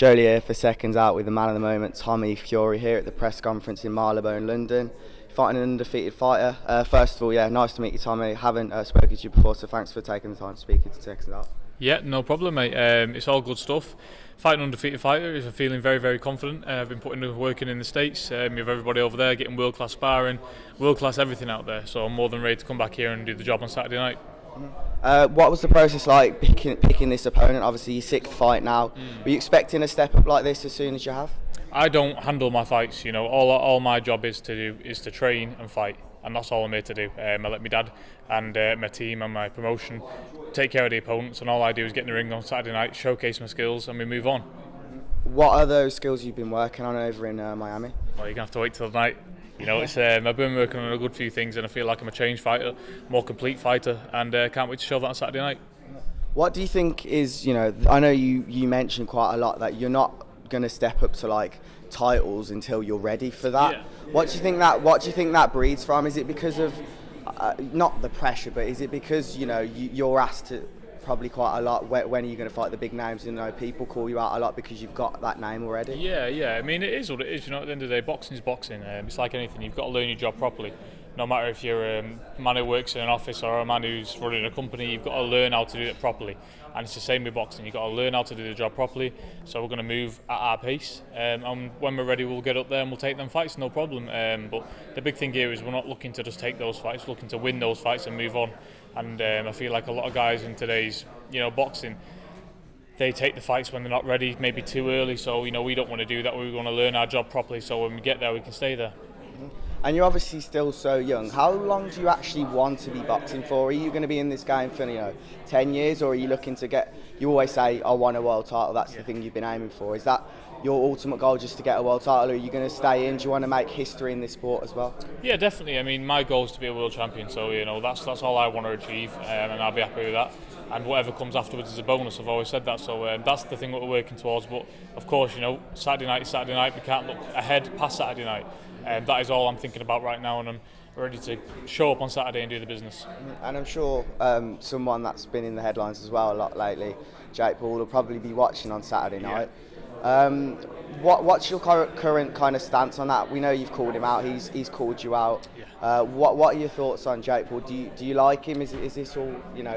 Joe Leigh here for Seconds Out with the man of the moment, Tommy Fury, here at the press conference in Marylebone, London, fighting an undefeated fighter. First of all, nice to meet you, Tommy. Haven't spoken to you before, so thanks for taking the time to speak to Seconds Out. Yeah, no problem, mate. It's all good stuff. Fighting an undefeated fighter is feeling very, very confident. I've been working in the States with everybody over there, getting world-class sparring, world-class everything out there. So I'm more than ready to come back here and do the job on Saturday night. What was the process like picking this opponent? Obviously, your sixth fight now. Were you expecting a step up like this as soon as you have? I don't handle my fights. All my job is to do is to train and fight, and that's all I'm here to do. I let my dad and my team and my promotion take care of the opponents, and all I do is get in the ring on Saturday night, showcase my skills, and we move on. What are those skills you've been working on over in Miami? Well, you're gonna have to wait till the night. I've been working on a good few things, and I feel like I'm a changed fighter, more complete fighter, and can't wait to show that on Saturday night. What do you think is, I know you mentioned quite a lot that you're not going to step up to like titles until you're ready for that. Yeah. What do you think that breeds from? Is it because of not the pressure, but is it because you're asked to probably quite a lot when are you going to fight the big names? People call you out a lot because you've got that name already. Yeah. I mean, it is what it is. At the end of the day, boxing is boxing. It's like anything. You've got to learn your job properly. No matter if you're a man who works in an office or a man who's running a company, you've got to learn how to do it properly. And it's the same with boxing. You've got to learn how to do the job properly. So we're going to move at our pace. And when we're ready, we'll get up there and we'll take them fights, no problem. But the big thing here is we're not looking to just take those fights. We're looking to win those fights and move on. And I feel like a lot of guys in today's boxing, they take the fights when they're not ready, maybe too early. So we don't want to do that. We want to learn our job properly. So when we get there, we can stay there. And you're obviously still so young. How long do you actually want to be boxing for? Are you going to be in this game for 10 years, or are you looking to get? You always say, "I want a world title." That's the thing you've been aiming for. Is that your ultimate goal, just to get a world title, or are you going to stay in? Do you want to make history in this sport as well? Yeah, definitely. I mean, my goal is to be a world champion. So that's all I want to achieve, and I'll be happy with that. And whatever comes afterwards is a bonus. I've always said that. So that's the thing that we're working towards. But of course, Saturday night is Saturday night. We can't look ahead past Saturday night. That is all I'm thinking about right now, and I'm ready to show up on Saturday and do the business. And I'm sure someone that's been in the headlines as well a lot lately, Jake Paul, will probably be watching on Saturday night. What's your current kind of stance on that? We know you've called him out. He's called you out. Yeah. What are your thoughts on Jake Paul? Do you like him? Is this all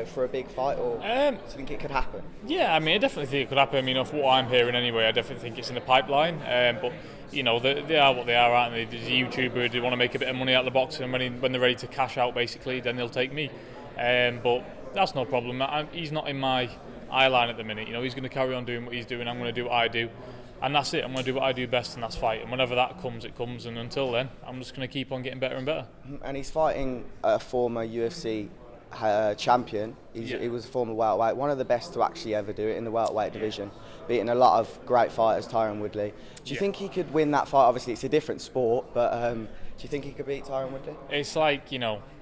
for a big fight, or do you think it could happen? Yeah, I mean, I definitely think it could happen. I mean, from what I'm hearing anyway, I definitely think it's in the pipeline. But they are what they are, aren't they? There's a YouTuber who want to make a bit of money out of the boxing, and when they're ready to cash out, basically, then they'll take me. But that's no problem. He's not in my eye line at the minute. He's going to carry on doing what he's doing. I'm going to do what I do, and that's it. I'm going to do what I do best, and that's fight. And whenever that comes, it comes. And until then, I'm just going to keep on getting better and better. And he's fighting a former UFC champion. He was a former welterweight, one of the best to actually ever do it in the welterweight division, beating a lot of great fighters, Tyron Woodley. Do you think he could win that fight? Obviously, it's a different sport, but do you think he could beat Tyron Woodley? It's like,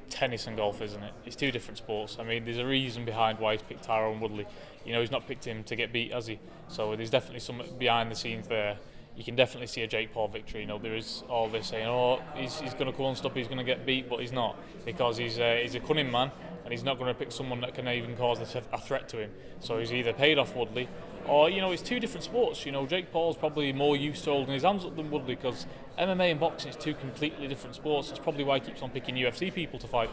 tennis and golf, isn't it? It's two different sports. I mean, there's a reason behind why he's picked Tyron Woodley. He's not picked him to get beat, has he? So there's definitely something behind the scenes there. You can definitely see a Jake Paul victory. There is all this saying, he's going to come unstuck, he's going to get beat, but he's not, because he's a cunning man, and he's not going to pick someone that can even cause a threat to him. So he's either paid off Woodley, or it's two different sports. Jake Paul's probably more used to holding his hands up than Woodley, because MMA and boxing is two completely different sports. That's probably why he keeps on picking UFC people to fight.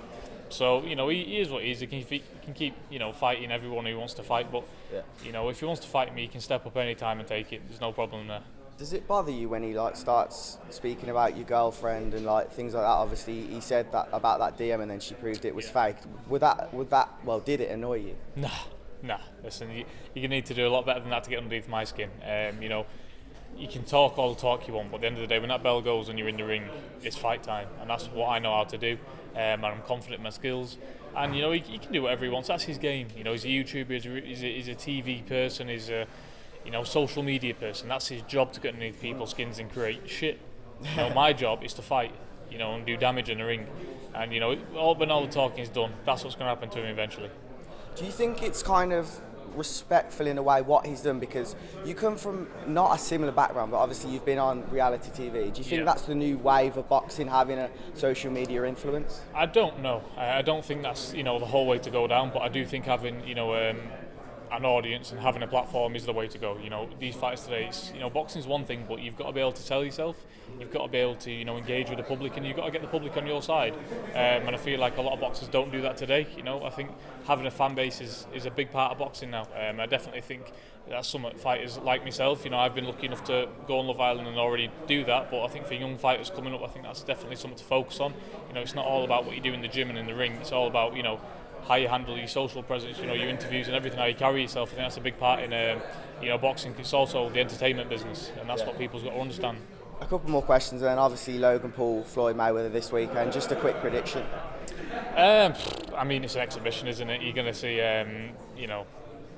So he is what he is. He can keep fighting everyone who wants to fight, but if he wants to fight me, he can step up any time and take it. There's no problem there. Does it bother you when he starts speaking about your girlfriend and things like that? Obviously, he said that about that DM, and then she proved it was fake. Did it annoy you? Nah. Listen, you need to do a lot better than that to get underneath my skin. You can talk all the talk you want, but at the end of the day, when that bell goes and you're in the ring, it's fight time, and that's what I know how to do. And I'm confident in my skills. And he can do whatever he wants. That's his game. He's a YouTuber. He's a TV person. He's a social media person. That's his job, to get underneath people's skins and create shit. My job is to fight, and do damage in the ring. And when all the talking is done, that's what's going to happen to him eventually. Do you think it's kind of respectful in a way what he's done, because you come from not a similar background, but obviously you've been on reality TV. Do you think that's the new wave of boxing, having a social media influence? I don't know. I don't think that's the whole way to go down, but I do think having an audience and having a platform is the way to go. You know, these fights today, boxing's one thing, but you've got to be able to sell yourself. You've got to be able to, engage with the public, and you've got to get the public on your side. And I feel like a lot of boxers don't do that today. I think having a fan base is a big part of boxing now. I definitely think that's something fighters like myself. I've been lucky enough to go on Love Island and already do that. But I think for young fighters coming up, I think that's definitely something to focus on. It's not all about what you do in the gym and in the ring. It's all about how you handle your social presence, your interviews and everything, how you carry yourself. I think that's a big part in boxing. It's also the entertainment business, and that's what people's got to understand. A couple more questions, and then obviously Logan Paul, Floyd Mayweather this weekend. Just a quick prediction. I mean, it's an exhibition, isn't it? You're going to see,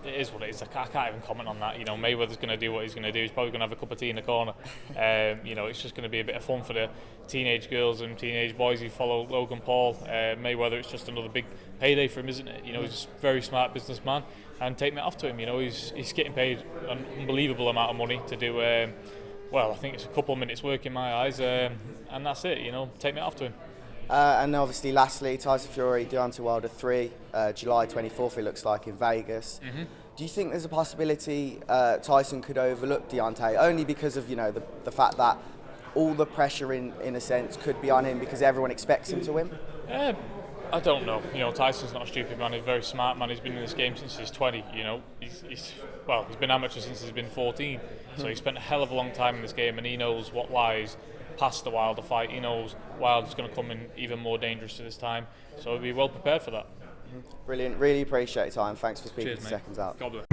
it is what it is. I can't even comment on that. Mayweather's going to do what he's going to do. He's probably going to have a cup of tea in the corner. It's just going to be a bit of fun for the teenage girls and teenage boys who follow Logan Paul. Mayweather, it's just another big payday for him, isn't it? He's a very smart businessman, and take me off to him. He's getting paid an unbelievable amount of money to do. I think it's a couple of minutes work in my eyes, and that's it. Take me off to him. And obviously, lastly, Tyson Fury, Deontay Wilder 3, July 24th, it looks like, in Vegas. Mm-hmm. Do you think there's a possibility Tyson could overlook Deontay, only because of the fact that all the pressure, in a sense, could be on him because everyone expects him to win? I don't know. Tyson's not a stupid man. He's a very smart man. He's been in this game since he's 20. He's been amateur since he's been 14. So he spent a hell of a long time in this game, and he knows what lies past the Wilder fight. He knows Wilder's going to come in even more dangerous to this time. So he'll be well prepared for that. Brilliant. Really appreciate your time. Thanks for speaking Cheers, to mate. Seconds Out. God bless.